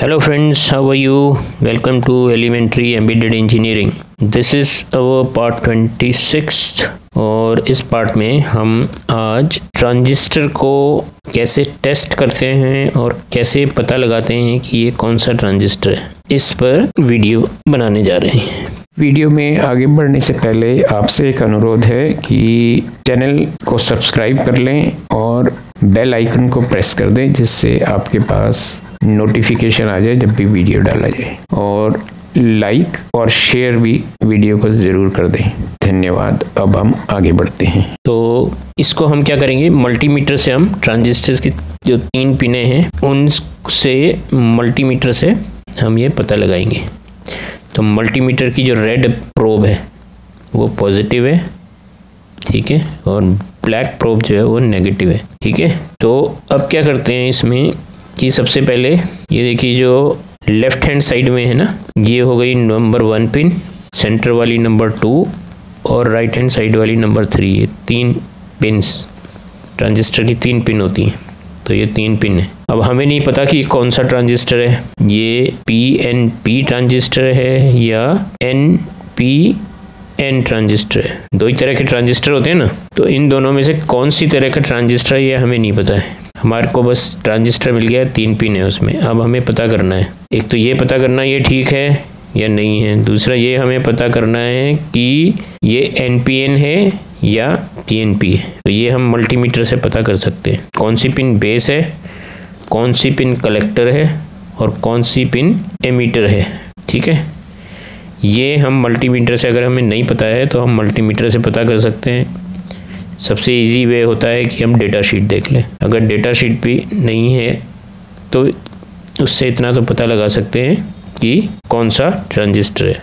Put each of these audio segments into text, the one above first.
Hello friends, how are you? Welcome to Elementary Embedded Engineering. This is our part 26 और इस part में हम आज ट्रांजिस्टर को कैसे टेस्ट करते हैं और कैसे पता लगाते हैं कि ये कौन सा ट्रांजिस्टर है, इस पर वीडियो बनाने जा रहे हैं। वीडियो में आगे बढ़ने से पहले आपसे एक अनुरोध है कि चैनल को सब्सक्राइब कर लें और बेल आइकन को प्रेस कर दें, जिससे आपके पास नोटिफिकेशन आ जाए जब भी वीडियो डाला जाए, और लाइक और शेयर भी वीडियो को ज़रूर कर दें। धन्यवाद। अब हम आगे बढ़ते हैं। तो इसको हम क्या करेंगे, मल्टीमीटर से हम ट्रांजिस्टर्स की जो 3 पिनें हैं उनसे मल्टीमीटर से हम ये पता लगाएंगे। तो मल्टीमीटर की जो रेड प्रोब है वो पॉजिटिव है, ठीक है, और ब्लैक प्रोब जो है वो नेगेटिव है, ठीक है। तो अब क्या करते हैं इसमें कि सबसे पहले ये देखिए जो लेफ्ट हैंड साइड में है ना, ये हो गई नंबर 1 पिन, सेंटर वाली नंबर 2 और राइट हैंड साइड वाली नंबर 3। ये 3 पिन्स, ट्रांजिस्टर की 3 पिन होती हैं, तो ये 3 पिन है। अब हमें नहीं पता कि कौन सा ट्रांजिस्टर है, ये PNP ट्रांजिस्टर है या NPN ट्रांजिस्टर है। 2 ही तरह के ट्रांजिस्टर होते हैं ना, तो इन दोनों में से कौन सी तरह का ट्रांजिस्टर है ये हमें नहीं पता है। हमारे को बस ट्रांजिस्टर मिल गया, 3 पिन है उसमें। अब हमें पता करना है, एक तो ये पता करना ये ठीक है या नहीं है, दूसरा ये हमें पता करना है कि ये NPN है या PNP है। तो ये हम मल्टीमीटर से पता कर सकते हैं कौन सी पिन बेस है, कौन सी पिन कलेक्टर है और कौन सी पिन एमीटर है, ठीक है। ये हम मल्टीमीटर से, अगर हमें नहीं पता है तो हम मल्टीमीटर से पता कर सकते हैं। सबसे इजी वे होता है कि हम डेटा शीट देख लें। अगर डेटा शीट भी नहीं है तो उससे इतना तो पता लगा सकते हैं कि कौन सा ट्रांजिस्टर है।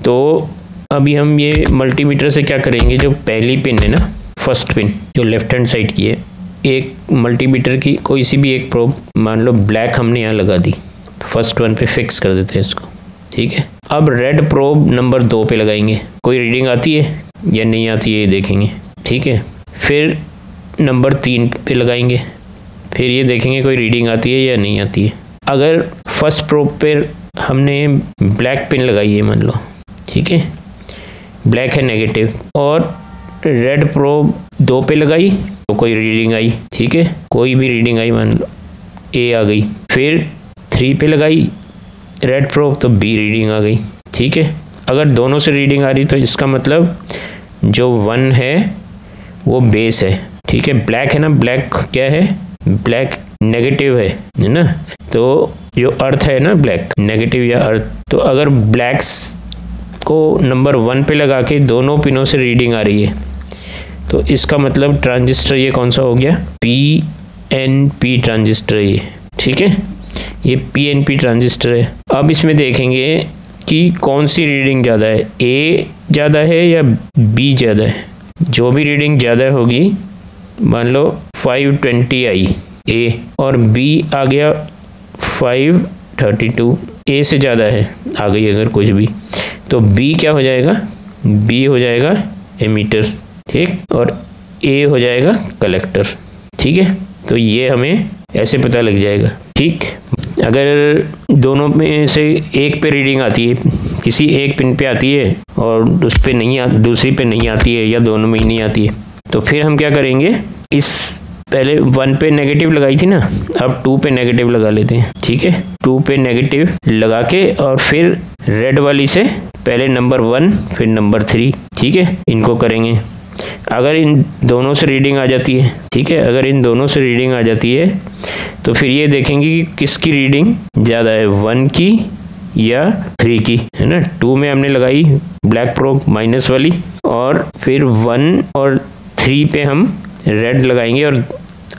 तो अभी हम ये मल्टीमीटर से क्या करेंगे, जो पहली पिन है ना, फर्स्ट पिन जो लेफ्ट हैंड साइड की है, एक मल्टीमीटर की कोई सी भी एक प्रोब, मान लो ब्लैक हमने यहाँ लगा दी, फर्स्ट वन पे फिक्स कर देते हैं इसको, ठीक है। अब रेड प्रोब नंबर 2 पे लगाएंगे, कोई रीडिंग आती है या नहीं आती है ये देखेंगे, ठीक है। फिर नंबर 3 पे लगाएंगे, फिर ये देखेंगे कोई रीडिंग आती है या नहीं आती है। अगर फर्स्ट प्रोब पे हमने ब्लैक पिन लगाई है मान लो, ठीक है, ब्लैक है नेगेटिव, और रेड प्रोब 2 पे लगाई तो कोई रीडिंग आई, ठीक है, कोई भी रीडिंग आई, मान लो A आ गई। फिर 3 पे लगाई रेड प्रोब तो B रीडिंग आ गई, ठीक है। अगर दोनों से रीडिंग आ रही तो इसका मतलब जो 1 है वो बेस है, ठीक है। ब्लैक है ना, ब्लैक क्या है, ब्लैक नेगेटिव है ना, तो जो अर्थ है ना ब्लैक, नेगेटिव या अर्थ, तो अगर ब्लैक्स को नंबर 1 पे लगा के दोनों पिनों से रीडिंग आ रही है तो इसका मतलब ट्रांजिस्टर ये कौन सा हो गया, PNP ट्रांजिस्टर ये, ठीक है, ये PNP ट्रांजिस्टर है। अब इसमें देखेंगे कि कौन सी रीडिंग ज़्यादा है, A ज़्यादा है या B ज़्यादा है। जो भी रीडिंग ज़्यादा होगी, मान लो 520 आई A और B आ गया 532, A से ज़्यादा है आ गई अगर कुछ भी, तो B क्या हो जाएगा, B हो जाएगा एमीटर, ठीक, और A हो जाएगा कलेक्टर, ठीक है। तो ये हमें ऐसे पता लग जाएगा, ठीक। अगर दोनों में से एक पे रीडिंग आती है, किसी एक पिन पे आती है और उस पे नहीं दूसरी पे नहीं आती है या दोनों में ही नहीं आती है, तो फिर हम क्या करेंगे, इस पहले 1 पे नेगेटिव लगाई थी ना, अब 2 पे नेगेटिव लगा लेते हैं, ठीक है। 2 पे नेगेटिव लगा के और फिर रेड वाली से पहले नंबर 1 फिर नंबर 3, ठीक है, इनको करेंगे। अगर इन दोनों से रीडिंग आ जाती है, ठीक है, अगर इन दोनों से रीडिंग आ जाती है तो फिर ये देखेंगे कि किसकी रीडिंग ज़्यादा है, 1 की या 3 की, है ना। 2 में हमने लगाई ब्लैक प्रोब माइनस वाली, और फिर 1 और 3 पे हम रेड लगाएंगे, और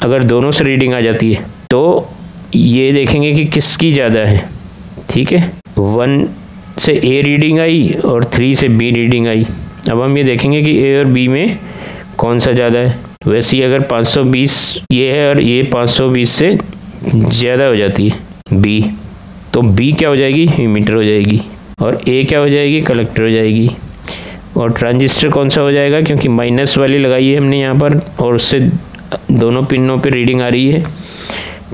अगर दोनों से रीडिंग आ जाती है तो ये देखेंगे कि किसकी ज़्यादा है, ठीक है। 1 से A रीडिंग आई और 3 से B रीडिंग आई। अब हम ये देखेंगे कि A और B में कौन सा ज़्यादा है। वैसे ही अगर 520 ये है और ये 520 से ज़्यादा हो जाती है B, तो B क्या हो जाएगी, एमीटर हो जाएगी, और A क्या हो जाएगी, कलेक्टर हो जाएगी। और ट्रांजिस्टर कौन सा हो जाएगा, क्योंकि माइनस वाली लगाई है हमने यहाँ पर और उससे दोनों पिनों पे रीडिंग आ रही है,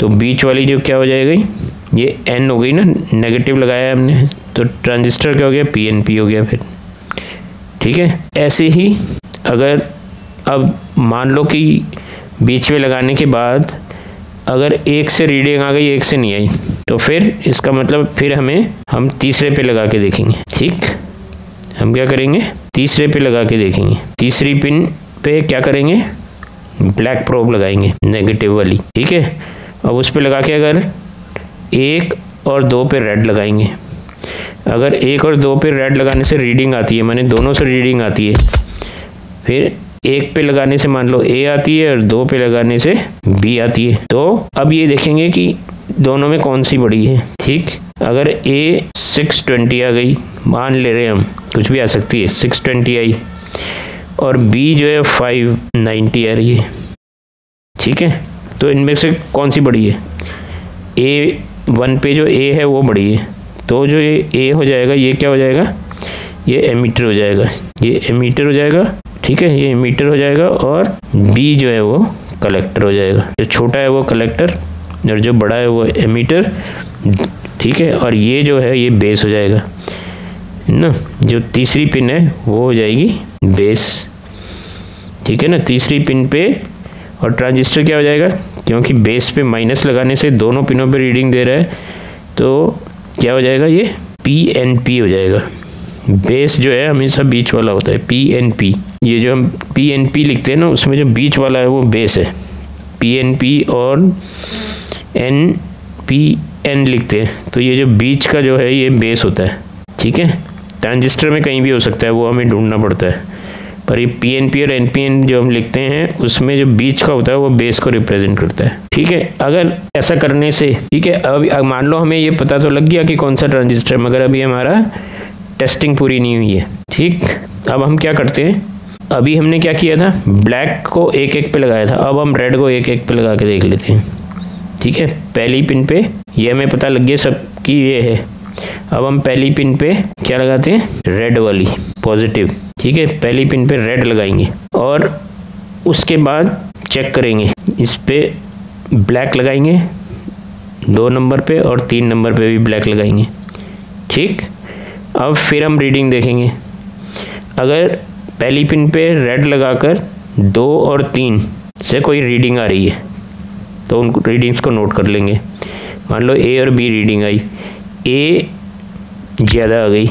तो बीच वाली जो क्या हो जाएगी, ये N हो गई ना, नेगेटिव लगाया हमने, तो ट्रांजिस्टर क्या हो गया, PNP हो गया फिर। ठीक है, ऐसे ही अगर अब मान लो कि बीच में लगाने के बाद अगर एक से रीडिंग आ गई, एक से नहीं आई, तो फिर इसका मतलब फिर हम तीसरे पे लगा के देखेंगे। ठीक, हम क्या करेंगे, तीसरे पे लगा के देखेंगे। तीसरी पिन पे क्या करेंगे, ब्लैक प्रोब लगाएंगे, नेगेटिव वाली। ठीक है, अब उस पे लगा के अगर 1 और 2 पे रेड लगाएंगे। अगर 1 और 2 पे रेड लगाने से रीडिंग आती है, माने दोनों से रीडिंग आती है, फिर 1 पे लगाने से मान लो A आती है और 2 पे लगाने से B आती है, तो अब ये देखेंगे कि दोनों में कौन सी बड़ी है। ठीक, अगर A 620 आ गई, मान ले रहे हैं हम, कुछ भी आ सकती है, 620 आई, और B जो है 590 आ रही है। ठीक है, तो इनमें से कौन सी बड़ी है, A1 पे जो A है वो बड़ी है, तो जो ये A हो जाएगा, ये क्या हो जाएगा, ये एमीटर हो जाएगा, ये एमीटर हो जाएगा। ठीक है, ये एमीटर हो जाएगा, और B जो है वो कलेक्टर हो जाएगा। जो छोटा है वो कलेक्टर और जो बड़ा है वो एमीटर। ठीक है, और ये जो है ये बेस हो जाएगा ना, जो तीसरी पिन है वो हो जाएगी बेस। ठीक है ना, तीसरी पिन पे, और ट्रांजिस्टर क्या हो जाएगा, क्योंकि बेस पे माइनस लगाने से दोनों पिनों पे रीडिंग दे रहा है, तो क्या हो जाएगा, ये PNP हो जाएगा। बेस जो है हमेशा बीच वाला होता है, PNP। ये जो हम PNP लिखते हैं ना, उसमें जो बीच वाला है वो बेस है। PNP और NPN लिखते हैं, तो ये जो बीच का जो है ये बेस होता है। ठीक है, ट्रांजिस्टर में कहीं भी हो सकता है, वो हमें ढूंढना पड़ता है, पर ये PNP और NPN जो हम लिखते हैं उसमें जो बीच का होता है वो बेस को रिप्रेजेंट करता है। ठीक है, अगर ऐसा करने से, ठीक है, अब मान लो हमें ये पता तो लग गया कि कौन सा ट्रांजिस्टर, मगर अभी हमारा टेस्टिंग पूरी नहीं हुई है। ठीक, अब हम क्या करते हैं, अभी हमने क्या किया था, ब्लैक को 1-1 पे लगाया था, अब हम रेड को 1-1 पे लगा के देख लेते हैं। ठीक है, पहली पिन पे ये हमें पता लग गया सब कि ये है। अब हम पहली पिन पे क्या लगाते हैं, रेड वाली, पॉजिटिव। ठीक है, पहली पिन पे रेड लगाएंगे, और उसके बाद चेक करेंगे, इस पे ब्लैक लगाएंगे 2 नंबर पे, और 3 नंबर पे भी ब्लैक लगाएंगे। ठीक, अब फिर हम रीडिंग देखेंगे। अगर पहली पिन पे रेड लगाकर 2 और 3 से कोई रीडिंग आ रही है, तो उन रीडिंग्स को नोट कर लेंगे। मान लो A और B रीडिंग आई, A ज़्यादा आ गई।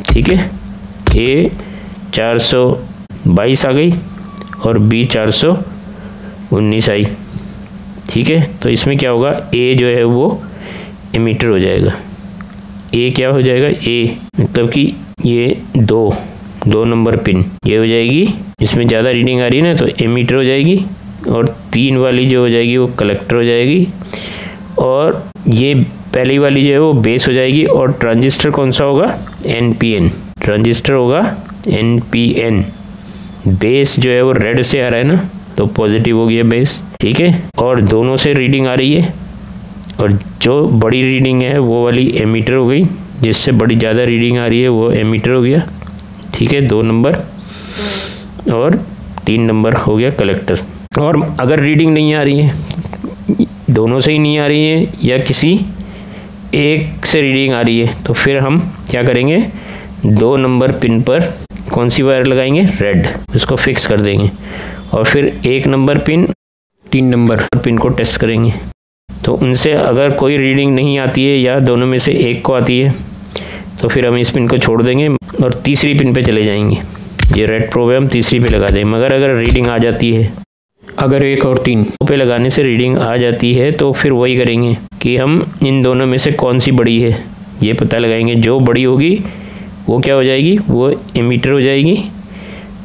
ठीक है, A 422 आ गई और B 419 आई। ठीक है, तो इसमें क्या होगा, A जो है वो एमीटर हो जाएगा। A क्या हो जाएगा, A मतलब कि ये 2 नंबर पिन ये हो जाएगी, इसमें ज़्यादा रीडिंग आ रही है ना, तो एमीटर हो जाएगी, और 3 वाली जो हो जाएगी वो कलेक्टर हो जाएगी, और ये पहली वाली जो है वो बेस हो जाएगी। और ट्रांजिस्टर कौन सा होगा, NPN ट्रांजिस्टर होगा, NPN। बेस जो है वो रेड से आ रहा है ना, तो पॉजिटिव हो गया बेस। ठीक है, और दोनों से रीडिंग आ रही है, और जो बड़ी रीडिंग है वो वाली एमीटर हो गई, जिससे बड़ी ज़्यादा रीडिंग आ रही है वो एमीटर हो गया। ठीक है, 2 नंबर, और 3 नंबर हो गया कलेक्टर। और अगर रीडिंग नहीं आ रही है, दोनों से ही नहीं आ रही है, या किसी एक से रीडिंग आ रही है, तो फिर हम क्या करेंगे, 2 नंबर पिन पर कौन सी वायर लगाएंगे, रेड, उसको फिक्स कर देंगे, और फिर 1 नंबर पिन, 3 नंबर पिन को टेस्ट करेंगे। तो उनसे अगर कोई रीडिंग नहीं आती है, या दोनों में से एक को आती है, तो फिर हम इस पिन को छोड़ देंगे और तीसरी पिन पे चले जाएंगे। ये रेड प्रोब हम तीसरी पे लगा देंगे। मगर अगर रीडिंग आ जाती है, अगर 1 और 3 पे लगाने से रीडिंग आ जाती है, तो फिर वही करेंगे कि हम इन दोनों में से कौन सी बड़ी है ये पता लगाएंगे। जो बड़ी होगी वो क्या हो जाएगी, वो एमीटर हो जाएगी,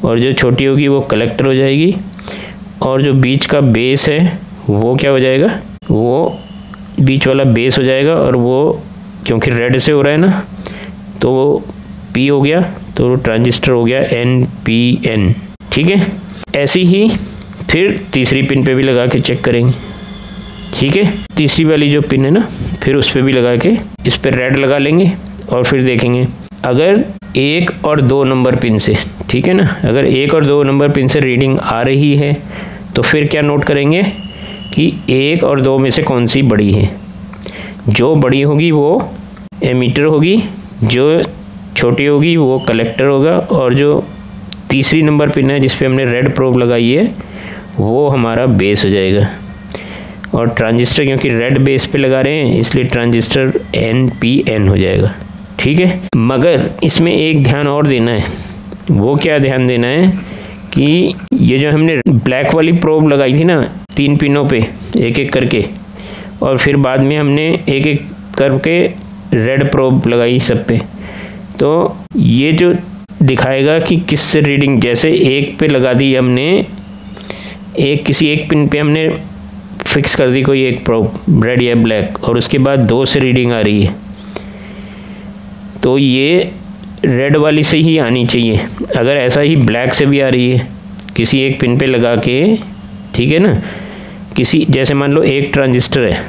और जो छोटी होगी वो कलेक्टर हो जाएगी, और जो बीच का बेस है वो क्या हो जाएगा, वो बीच वाला बेस हो जाएगा, और वो क्योंकि रेड से हो रहा है ना, तो वो P हो गया, तो ट्रांजिस्टर हो गया NPN। ठीक है, ऐसी ही फिर तीसरी पिन पे भी लगा के चेक करेंगे। ठीक है, तीसरी वाली जो पिन है ना, फिर उस पर भी लगा के इस पर रेड लगा लेंगे, और फिर देखेंगे अगर 1 और 2 नंबर पिन से, ठीक है ना, अगर 1 और 2 नंबर पिन से रीडिंग आ रही है, तो फिर क्या नोट करेंगे कि 1 और 2 में से कौन सी बड़ी है। जो बड़ी होगी वो एमीटर होगी, जो छोटी होगी वो कलेक्टर होगा, और जो तीसरी नंबर पिन है जिस पे हमने रेड प्रोब लगाई है वो हमारा बेस हो जाएगा। और ट्रांजिस्टर क्योंकि रेड बेस पे लगा रहे हैं इसलिए ट्रांजिस्टर NPN हो जाएगा। ठीक है, मगर इसमें एक ध्यान और देना है। वो क्या ध्यान देना है कि ये जो हमने ब्लैक वाली प्रोब लगाई थी ना 3 पिनों पे एक एक करके, और फिर बाद में हमने एक एक करके रेड प्रोब लगाई सब पे, तो ये जो दिखाएगा कि किससे रीडिंग, जैसे एक पे लगा दी हमने, किसी एक पिन पे हमने फिक्स कर दी कोई एक प्रोब रेड या ब्लैक, और उसके बाद 2 से रीडिंग आ रही है, तो ये रेड वाली से ही आनी चाहिए। अगर ऐसा ही ब्लैक से भी आ रही है किसी एक पिन पे लगा के, ठीक है ना, किसी जैसे मान लो एक ट्रांजिस्टर है,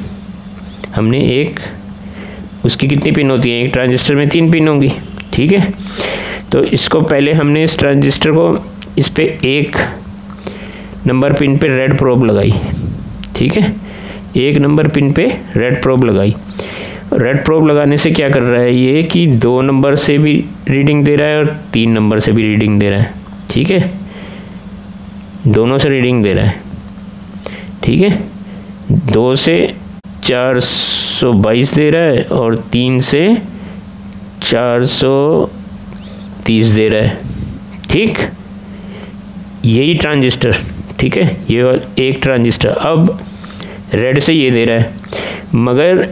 हमने एक, उसकी कितनी पिन होती है, एक ट्रांजिस्टर में 3 पिन होंगी। ठीक है, तो इसको पहले हमने इस ट्रांजिस्टर को इस पे 1 नंबर पिन पे रेड प्रोब लगाई। ठीक है, 1 नंबर पिन पे रेड प्रोब लगाई। रेड प्रोब लगाने से क्या कर रहा है ये कि 2 नंबर से भी रीडिंग दे रहा है और 3 नंबर से भी रीडिंग दे रहा है। ठीक है, दोनों से रीडिंग दे रहा है। ठीक है, 2 से 422 दे रहा है और 3 से 430 दे रहा है। ठीक, यही ट्रांजिस्टर, ठीक है, ये एक ट्रांजिस्टर अब रेड से ये दे रहा है, मगर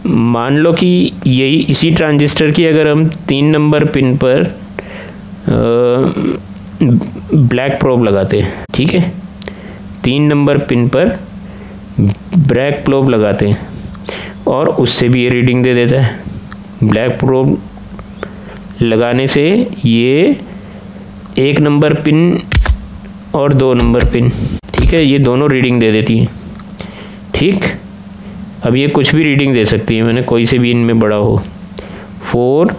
मान लो कि यही इसी ट्रांजिस्टर की अगर हम 3 नंबर पिन पर ब्लैक प्रोब लगाते हैं, ठीक है, 3 नंबर पिन पर ब्लैक प्रोब लगाते हैं और उससे भी ये रीडिंग दे देता है। ब्लैक प्रोब लगाने से ये 1 नंबर पिन और 2 नंबर पिन, ठीक है, ये दोनों रीडिंग दे देती हैं। ठीक, अब ये कुछ भी रीडिंग दे सकती है, मैंने कोई से भी इनमें बड़ा हो। 4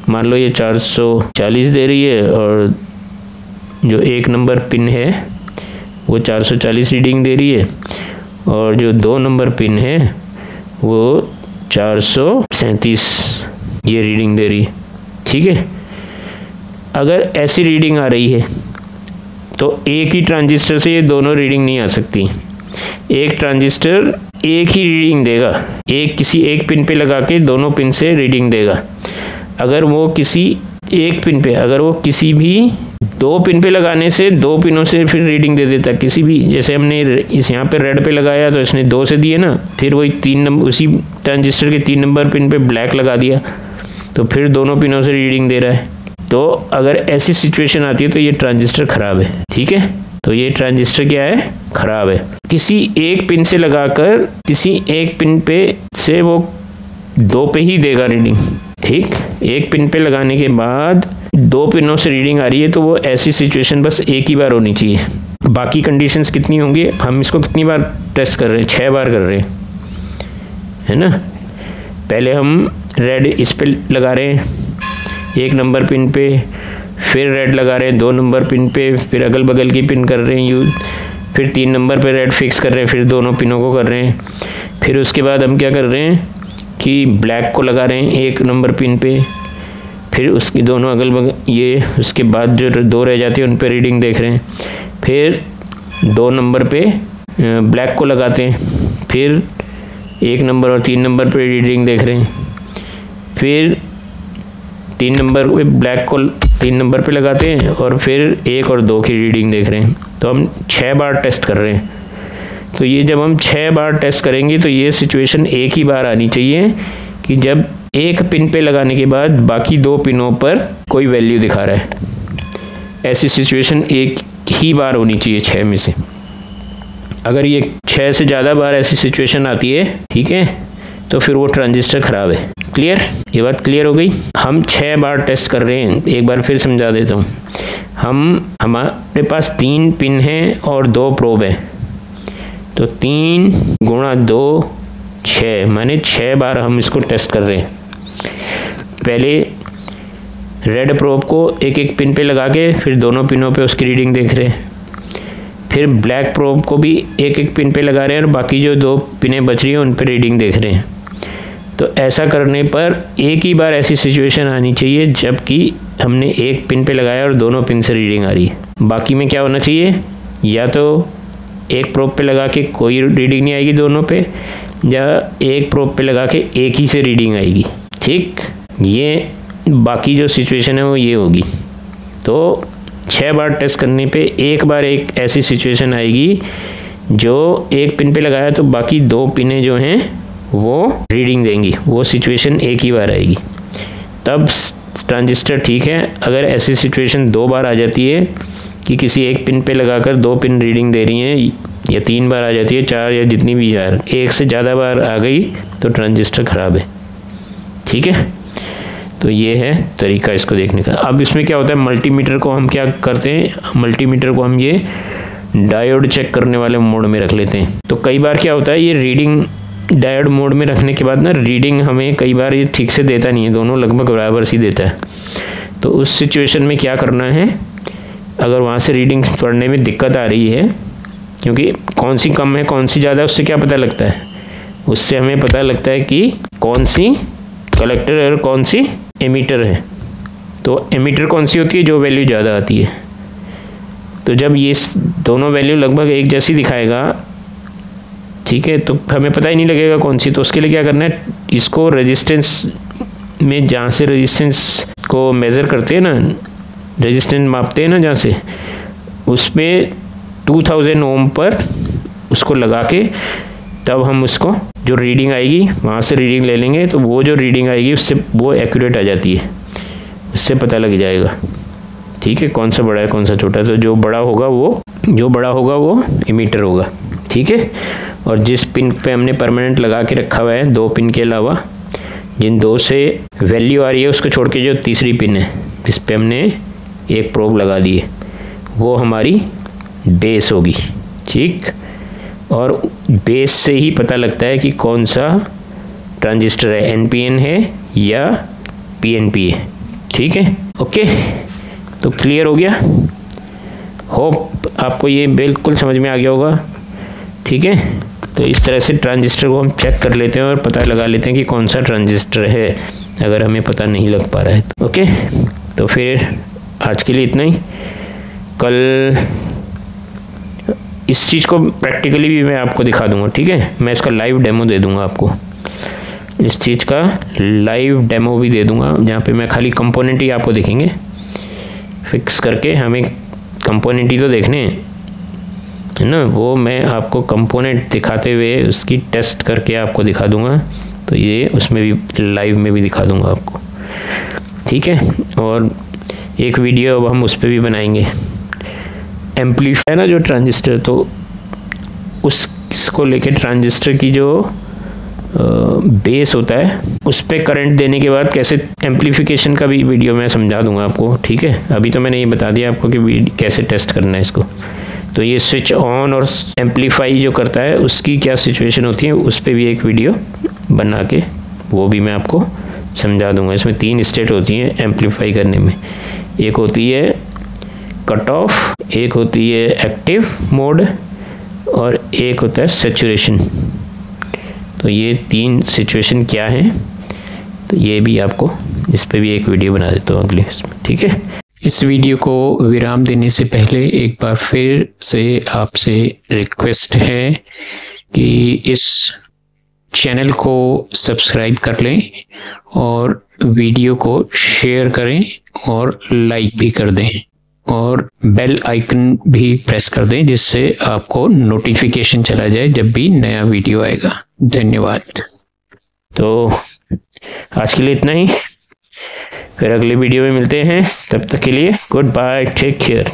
मान लो ये 440 दे रही है और जो 1 नंबर पिन है वो 440 रीडिंग दे रही है, और जो 2 नंबर पिन है वो 437 ये रीडिंग दे रही है। ठीक है, अगर ऐसी रीडिंग आ रही है तो एक ही ट्रांजिस्टर से ये दोनों रीडिंग नहीं आ सकती। एक ट्रांजिस्टर एक ही रीडिंग देगा, किसी एक पिन पे लगा के दोनों पिन से रीडिंग देगा। अगर वो किसी एक पिन पे, अगर वो किसी भी 2 पिन पे लगाने से 2 पिनों से फिर रीडिंग दे देता, किसी भी, जैसे हमने इस यहाँ पे रेड पे लगाया तो इसने 2 से दिए ना, फिर वही 3 नंबर उसी ट्रांजिस्टर के 3 नंबर पिन पे ब्लैक लगा दिया तो फिर दोनों पिनों से रीडिंग दे रहा है। तो अगर ऐसी सिचुएशन आती है तो ये ट्रांजिस्टर खराब है। ठीक है, तो ये ट्रांजिस्टर क्या है, खराब है। किसी एक पिन से लगाकर किसी एक पिन पे से वो 2 पे ही देगा रीडिंग। ठीक, एक पिन पे लगाने के बाद 2 पिनों से रीडिंग आ रही है तो वो ऐसी सिचुएशन बस एक ही बार होनी चाहिए। बाकी कंडीशंस कितनी होंगी, हम इसको कितनी बार टेस्ट कर रहे हैं, 6 बार कर रहे हैं, है ना। पहले हम रेड इस पे लगा रहे हैं 1 नंबर पिन पे, फिर रेड लगा रहे हैं 2 नंबर पिन पे, फिर अगल बगल की पिन कर रहे हैं यूज, फिर 3 नंबर पे रेड फिक्स कर रहे हैं, फिर दोनों पिनों को कर रहे हैं। फिर उसके बाद हम क्या कर रहे हैं कि ब्लैक को लगा रहे हैं 1 नंबर पिन पे, फिर उसकी दोनों अगल बगल ये, उसके बाद जो 2 रह जाती है उन पे रीडिंग देख रहे हैं। फिर 2 नंबर पे ब्लैक को लगाते हैं, फिर 1 नंबर और 3 नंबर पे रीडिंग देख रहे हैं, फिर 3 नंबर पे ब्लैक को 3 नंबर पे लगाते हैं और फिर 1 और 2 की रीडिंग देख रहे हैं। तो हम 6 बार टेस्ट कर रहे हैं। तो ये जब हम 6 बार टेस्ट करेंगे तो ये सिचुएशन एक ही बार आनी चाहिए कि जब एक पिन पे लगाने के बाद बाकी 2 पिनों पर कोई वैल्यू दिखा रहा है। ऐसी सिचुएशन एक ही बार होनी चाहिए 6 में से। अगर ये 6 से ज़्यादा बार ऐसी सिचुएशन आती है, ठीक है, तो फिर वो ट्रांजिस्टर ख़राब है। क्लियर, ये बात क्लियर हो गई। हम 6 बार टेस्ट कर रहे हैं, एक बार फिर समझा देता हूँ। हमारे पास 3 पिन हैं और 2 प्रोब हैं, तो 3 गुणा 2 6, माने 6 बार हम इसको टेस्ट कर रहे हैं। पहले रेड प्रोब को एक एक पिन पे लगा के फिर दोनों पिनों पे उसकी रीडिंग देख रहे हैं। फिर ब्लैक प्रोब को भी एक एक पिन पे लगा रहे हैं और बाकी जो 2 पिनें बच रही हैं उन पे रीडिंग देख रहे हैं। तो ऐसा करने पर एक ही बार ऐसी सिचुएशन आनी चाहिए जबकि हमने एक पिन पे लगाया और दोनों पिन से रीडिंग आ रही है। बाकी में क्या होना चाहिए, या तो एक प्रोब पे लगा के कोई रीडिंग नहीं आएगी दोनों पे, या एक प्रोब पे लगा के एक ही से रीडिंग आएगी। ठीक, ये बाकी जो सिचुएशन है वो ये होगी। तो 6 बार टेस्ट करने पे एक बार एक ऐसी सिचुएशन आएगी जो एक पिन पे लगाया तो बाकी 2 पिनें जो हैं वो रीडिंग देंगी, वो सिचुएशन एक ही बार आएगी, तब ट्रांजिस्टर ठीक है। अगर ऐसी सिचुएशन 2 बार आ जाती है कि किसी एक पिन पे लगाकर 2 पिन रीडिंग दे रही हैं, या 3 बार आ जाती है, 4 या जितनी भी यार, एक से ज़्यादा बार आ गई तो ट्रांजिस्टर ख़राब है। ठीक है, तो ये है तरीका इसको देखने का। अब इसमें क्या होता है, मल्टीमीटर को हम क्या करते हैं, मल्टीमीटर को हम ये डायोड चेक करने वाले मोड में रख लेते हैं। तो कई बार क्या होता है, ये रीडिंग डायोड मोड में रखने के बाद ना रीडिंग हमें कई बार ये ठीक से देता नहीं है, दोनों लगभग बराबर सी देता है। तो उस सिचुएशन में क्या करना है, अगर वहाँ से रीडिंग पढ़ने में दिक्कत आ रही है, क्योंकि कौन सी कम है कौन सी ज़्यादा, उससे क्या पता लगता है, उससे हमें पता लगता है कि कौन सी कलेक्टर और कौन सी एमीटर है। तो एमीटर कौन सी होती है, जो वैल्यू ज़्यादा आती है। तो जब ये दोनों वैल्यू लगभग एक जैसी दिखाएगा, ठीक है, तो हमें पता ही नहीं लगेगा कौन सी। तो उसके लिए क्या करना है, इसको रेजिस्टेंस में, जहाँ से रेजिस्टेंस को मेज़र करते हैं ना, रेजिस्टेंस मापते हैं ना जहाँ से, उसमें 2000 ओम पर उसको लगा के तब हम उसको जो रीडिंग आएगी वहाँ से रीडिंग ले लेंगे। तो वो जो रीडिंग आएगी उससे वो एक्यूरेट आ जाती है, उससे पता लग जाएगा। ठीक है, कौन सा बड़ा है कौन सा छोटा है। तो जो बड़ा होगा वो एमीटर होगा। ठीक है, और जिस पिन पे हमने परमानेंट लगा के रखा हुआ है 2 पिन के अलावा, जिन 2 से वैल्यू आ रही है उसको छोड़ के जो तीसरी पिन है जिस पे हमने एक प्रोब लगा दी है, वो हमारी बेस होगी। ठीक, और बेस से ही पता लगता है कि कौन सा ट्रांजिस्टर है, NPN है या PNP है। ठीक है, ओके, तो क्लियर हो गया। होप आपको ये बिल्कुल समझ में आ गया होगा। ठीक है, तो इस तरह से ट्रांजिस्टर को हम चेक कर लेते हैं और पता लगा लेते हैं कि कौन सा ट्रांजिस्टर है, अगर हमें पता नहीं लग पा रहा है तो। ओके, तो फिर आज के लिए इतना ही। कल इस चीज़ को प्रैक्टिकली भी मैं आपको दिखा दूंगा। ठीक है, मैं इसका लाइव डेमो दे दूंगा आपको, इस चीज़ का लाइव डेमो भी दे दूंगा, जहाँ पे मैं खाली कंपोनेंट ही आपको दिखेंगे फिक्स करके। हमें कंपोनेंट ही तो देखने है ना, वो मैं आपको कंपोनेंट दिखाते हुए उसकी टेस्ट करके आपको दिखा दूंगा। तो ये उसमें भी लाइव में भी दिखा दूंगा आपको। ठीक है, और एक वीडियो अब हम उस पर भी बनाएंगे, एम्पलीफायर ना जो ट्रांजिस्टर, तो उसको लेके ट्रांजिस्टर की जो बेस होता है उस पर करंट देने के बाद कैसे एम्पलीफिकेशन का भी वीडियो मैं समझा दूंगा आपको। ठीक है, अभी तो मैंने ये बता दिया आपको कि कैसे टेस्ट करना है इसको। तो ये स्विच ऑन और एम्पलीफाई जो करता है उसकी क्या सिचुएशन होती है, उस पर भी एक वीडियो बना के वो भी मैं आपको समझा दूंगा। इसमें 3 स्टेट होती हैं एम्पलीफाई करने में, एक होती है कट ऑफ, एक होती है एक्टिव मोड, और एक होता है सैचुरेशन। तो ये 3 सिचुएशन क्या हैं, तो ये भी आपको इस पे भी एक वीडियो बना देता हूँ अगले इसमें। ठीक है, इस वीडियो को विराम देने से पहले एक बार फिर से आपसे रिक्वेस्ट है कि इस चैनल को सब्सक्राइब कर लें और वीडियो को शेयर करें और लाइक भी कर दें, और बेल आइकन भी प्रेस कर दें जिससे आपको नोटिफिकेशन चला जाए जब भी नया वीडियो आएगा। धन्यवाद। तो आज के लिए इतना ही, फिर अगले वीडियो में मिलते हैं। तब तक के लिए गुड बाय, टेक केयर।